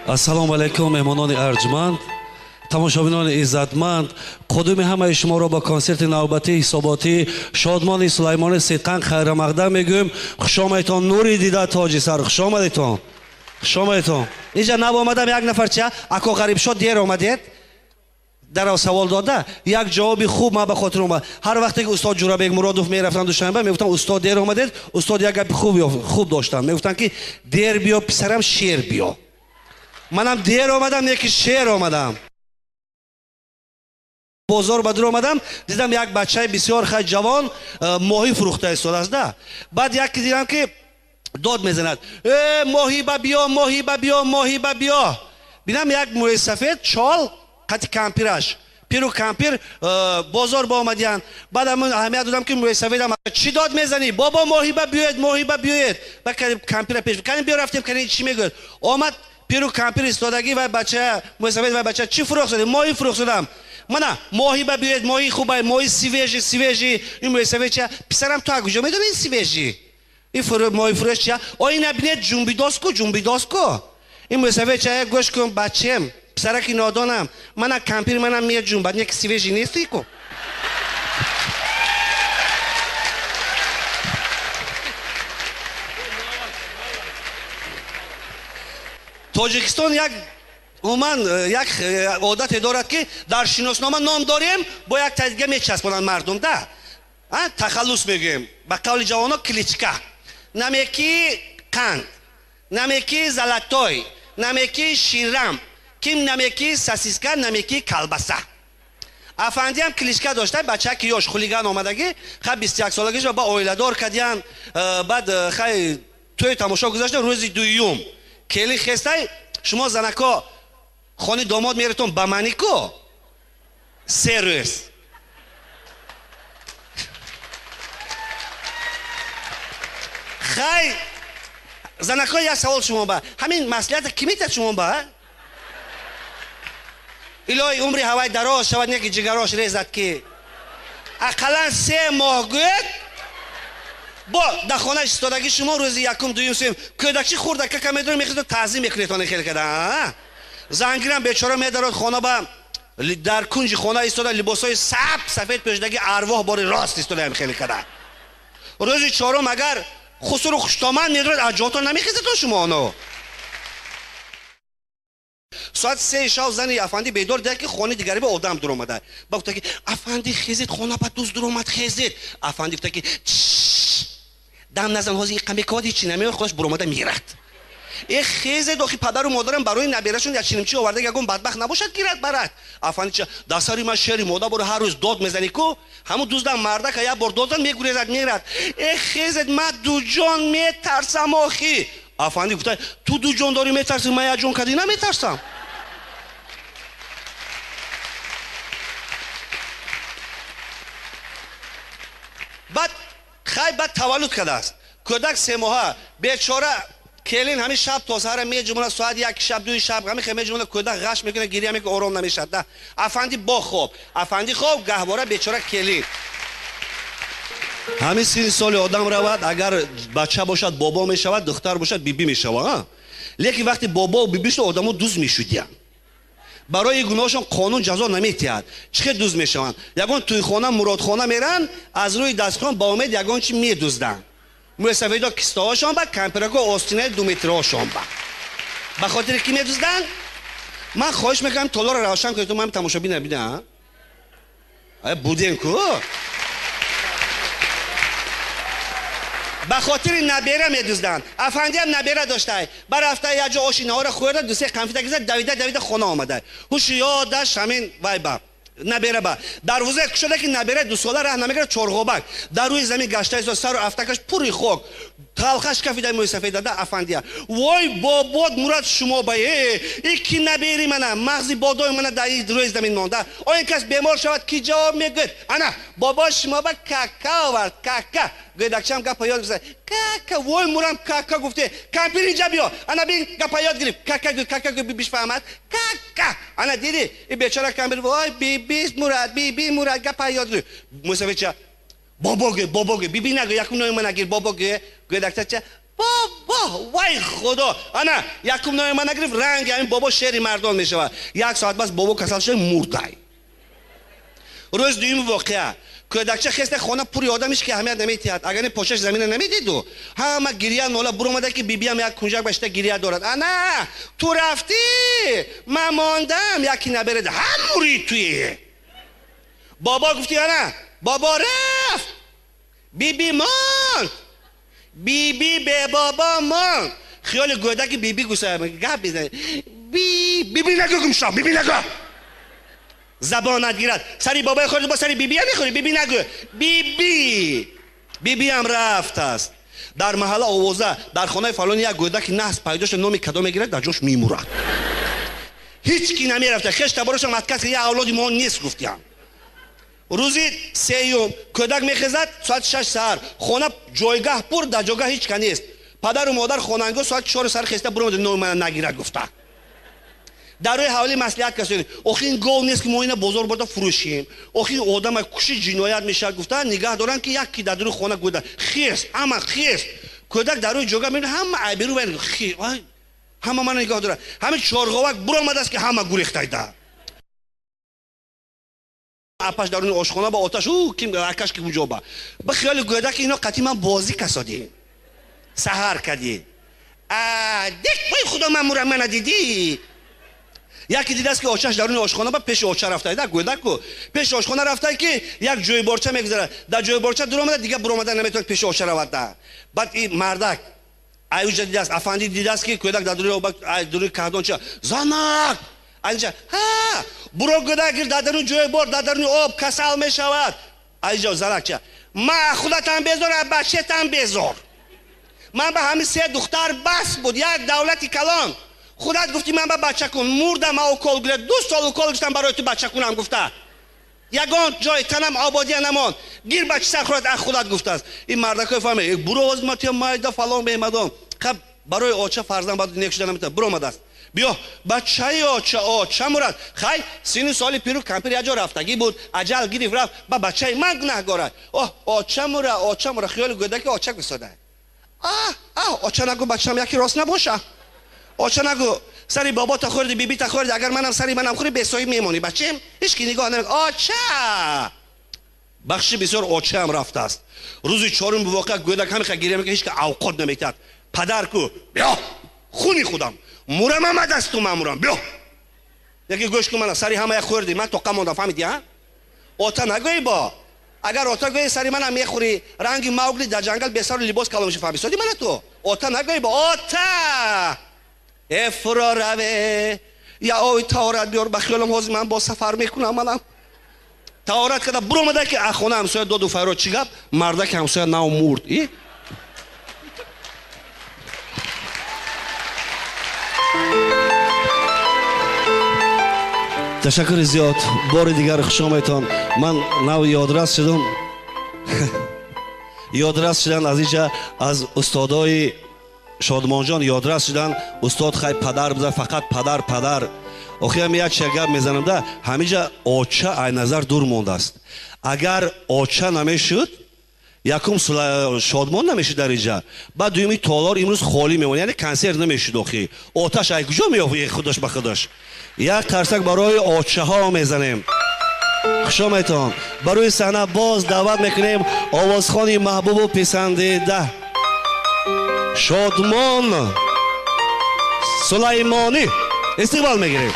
ассалому алайкум меҳмонони арҷманд, тамошобинони иззатманд, қудуми ҳамаи шуморо ба консерти навбатии ҳисоботии Шодмони Сулаймони Сидқан хайрамақдам мегӯем. хушомадитон, нури дида тоҷи сар, хушомадитон. хушомадитон. инҷа нав омадам, як нафар чия ако ғарибшод дер омадед дар савол дода, як ҷавоби хуб ма ба хотир омад. ҳар вақте ки устод Ҷурабек Муродов мерафтан Душанбе, мегуфтам устод дер омадед, устод як гапи хуб доштанд, мегуфтанд ки дер биё писарам, шер биё. манам дер омадам, не ки шер омадам. бозор ба дур омадам, дидам як бачаи бисёр хай ҷавон моҳӣ фурӯхта истодаст да. баъд яке дидам ки дод мезанад, моҳиба биё, моҳиба биё, моҳиба биё. бинам як мӯи сафед чол қати кампираш, пиру кампир бозор ба омадиян. баъд аҳамият додам ки мӯи сафедам чӣ дод мезанӣ? бобо моҳиба биёед, моҳиба биёед. баъд кампира пеш канӣ биё, рафтем канӣ чӣ мегӯяд. омад пиру кампир истодагӣ ва бача мӯи сафед ва бача чӣ фурӯх задӣ? моҳӣ фурӯх задам. мана моҳиба биёед, моҳӣ хубай, моҳӣ свежи, свежи. ин мӯи сафед чия? писарам ту аз куҷо медонӣ свежи? ин моҳӣ фурӯш чия? ой набинед ҷумбидоску, ҷумбидоску. ин мӯи сафед чия? гӯш кун бачем, писараки нодонам, мана кампир манам меҷумбад, не ки свежи нести ку. тоҷикистон як умуман як одате дорад ки дар шиноснома ном дорем, бо як тадига мечаспонанд мардум да. тахаллус мегӯем, ба қавли ҷавоно кличка. намеки қанд, намеки золотой, намеки ширам, ким намеки сосиска, намеки колбаса. афанди ҳам кличка дошта, бачаки ёш хулиган омадагӣ, хай 21 солагиш ба оиладор кадиян. баъд хай тӯи тамошо гузашта, рӯзи дуюм кели хестай, шумо занако хони домод меритон ба манику 3 рӯз. хай занако як савол шумо ба ҳамин маслиҳата ки метад шумо ба илоҳи умри ҳавай дароз шавад, не ки ҷигарош резад ки ақаллан 3 моҳ гӯяд. бо дар хона истодагӣ шумо рӯзи якум дуюм сеюм кӯдакчи хурда кака медорем мехӯзад таъзим мекунетон хел када. зангирам бечора медарод хона ба дар кунҷи хона истода, либосои сафед пӯшидагӣ, арвоҳ бори рост истодаам хел када. рӯзи чорум агар хусуру хуштоманд медорад, аз ҷотон намехезатон шумо оно. соат 3 шав зани афанди бедор дида ки хони дигари ба одам дур омада. ба гуфта ки афанди хезед, хона ба дуз дур омад, хезед. афанди гуфта ки дам назан, ҳозир иқамекавад ҳичи намеёр, худаш бур омада мирад. хезед, охи падару модарам барои набирашон як чинимчи оварда, ягон бадбахт набошад гирад барад. афанди ча дасари ман шери мода боро ҳар рӯз дод мезанӣ ку? ҳамун дуздам мардака як бор дод зан мегурезад мирад. хезед, ман дуҷон метарсам охи. афанди гуфта ту дуҷон дорӣ метарсӣ, ман як ҷон кадӣ наметарсам. баъд хай баъд таваллуд кардааст. кӯдак 3 моҳа бечора келин ҳамин шаб то саҳара меҷумонад, соат 1 шаб 2 шаб ҳамин хел меҷумонад, кӯдак ғаш мекунад, гирия мекунад, ором намешад да. афанди бо хоб, афанди хоб, гаҳвора бечора келин. ҳамин 30 соли одам равад, агар бача бошад бобо мешавад, духтар бошад биби мешавад. лекин вақти бобо биби шуд, одамо дуз мешудиянд. барои гуноҳшон қонун ҷазо наметиҳад. чӣ хел дуз мешаванд? ягон тӯйхона, муродхона меран, аз рӯи дастхон ба умед ягон чи медузданд. мӯсафедо кистаҳошон ба, кампирако остинаи 2 метрҳошон ба. ба хотири ки медузданд? ман хоҳиш мекунам толоро равшан кунед, ман тамошобин бинам. будем ку? ба хотири набера медузданд. афанди ҳам набера доштай. ба рафта як ҷо оши наҳора хӯрда, 2-3 қанфита гизад, давида хона омадай. ҳуши ёдаш ҳамин вай ба набера ба дарвозаи кушода ки набера 2 сола раҳ намегирад, чорғобак дар рӯи замин гашта истод, сару афтакаш пури хок, талхаш кафида мӯи сафеда да. афандия вой бобод мурад шумо ба ки набери мана мағзи бодои мана дар рӯи замин монда. оин кас бемор шавад ки ҷавоб мегӯяд? ана бобо шумо ба кака овард, кака. гӯдакчам гапа ёд гирифт. кака вой мурам кака гуфте. кампир инҷа биё. ана бин гапа ёд гирифт. кака гӯ бибиш фаҳмад. кака. ана диди ин бечора кампир вой биби мурад гапа ёд гирифт. мусафирча бобо гӯ биби нагӯ, якунои ман нагир, бобо гӯ. гӯдактача بابا وای خدا انا یکم نام من نگرفت رنگ همین بابا شعری مردان میشود یک ساعت بس بابا کسل شد مرده روز دویم واقعه کودکچه خسته خانه پوری آدمش که اهمیت نمیتید اگر این پشتش زمین نمیدیدو همه گریه ناله برو اومده که بیبی هم یک کنجک بشته گریه دارد انا تو رفتی من ماندم یکی نبرد هم مرید توی بابا گفتی انا بابا رفت بیبی ماند بیبی به بابا ماند خیال گوده که بیبی گوشه گپ بزنه بیبی نگو گمشا بیبی نگو زبان نگیرد سری بابای خودت با سری بیبی هم میخوری بیبی نگو بیبی هم رفت است در محل آوازه در خانه فلان یک گوده که نحس پیداش نومی کدا میگیرد در جاش میمورد هیچ کی نمیرفته خش تبارش متکس که یه اولادی ما نیست گفتیم روزی سیوم کودک میخزد ساعت 6 سر خانه جایگاه پر در جایگاه هیچ کنی است پدر و مادر خاننگو ساعت 4 سر خسته برو نوم من نگیرد گفته در روی حوالی مصلحت کسی آخه این گل نیست که ما اینو بازار برده فروشیم آخه این آدم کشی جنایت میشه گفتن نگاه دارن که یکی در روی خانه گوده خیس اما خیس کودک در روی جوگا میره همه عبیرو بین همه من نگاه دارن همه چارگاوک برو آمده است که همه گریخته ده اپش درون آشخانه با آتش کیم اکش که اونجا با خیال گوده که اینا قطعی من بازی کسادی سحر کردی دیک بای خدا من ندیدی یکی دیده است که آچش درون آشخانه با پیش آچه رفته در گوده کو پیش آشخانه رفته که یک جوی بارچه میگذاره در جوی بارچه دور آمده دیگه برو آمده نمیتونه پیش آچه رفته بعد این مردک ایوج دیده است افندی دیده است که کودک در دوری کردان چه زنک اینجا ها برو گوده گیر در درون جوی بار در درون آب کسل میشود اینجا زنک چه ما خودتم بذار بچه‌تم بذار من به همین 3 دختر بس بود یک دولتی کلان خودت گفتی من به بچه کن مردم اوکال گرفت 2 سال اوکال گفتم برای تو بچه کنم گفته یگان جای تنم آبادی نمان گیر بچه سخورت اخ خودت گفته است این مردکای فهمه برو آزماتی مایده فلان به مدام خب برای آچه فرزند بعد نیک شده نمیتونه برو آمده است بیا بچه آچه مرد خی سین سالی پیرو کمپیر یه جا رفتگی بود عجل گیری رفت با بچه من گناهگاره آچه مرد خیال گوده که آچه بساده آچه نگو بچه‌م یکی راست نباشه آچه نگو سری بابا تا خوردی بیبی تا خوردی اگر منم سری منم خوری بسایی میمونی بچه‌م هیچ کی نگاه نمیکنه آچه بخشی بسیار آچه هم رفته است روزی چهارم به واقع گودک همین گریه میکنه هیچ که اوقات نمیتاد پدر کو بیا خونی خودم مورم هم دست تو مامورم بیا یکی گوش کن من سری همه خوردی من تو قموندم فهمیدی ها آتا نگوی با اگر آتا گوی سری منم میخوری رنگی موگلی در جنگل بسار لباس کلامش فهمی سادی من تو آتا نگوی با آتا افرا روه یا اوی تاورت بیار بخیالم حوزی من با سفر میکنم منم تاورت کده برو مده که اخونه همسایه دو فیرو چی گپ مرده که همسایه نو مرد تشکر زیاد بار دیگر خوش آمدید من نو یادرس شدم یادرس شدن از اینجا از استادای شادمان جان یادرس شدن استاد خیلی پدر بزن فقط پدر آخه هم یک شگرد میزنم ده همینجا آچه ای نظر دور مونده است اگر آچه نمیشد یکم شادمان نمیشد در اینجا بعد دویمی تالار امروز خالی میمونه یعنی کنسرت نمیشد آخه آتش ای کجا میافت خودش به خودش یک قرصک برای آچه ها میزنیم خوش آمدید برای صحنه باز دعوت میکنیم آوازخوانی محبوب و پسندیده شادمان سلیمانی استقبال میگیریم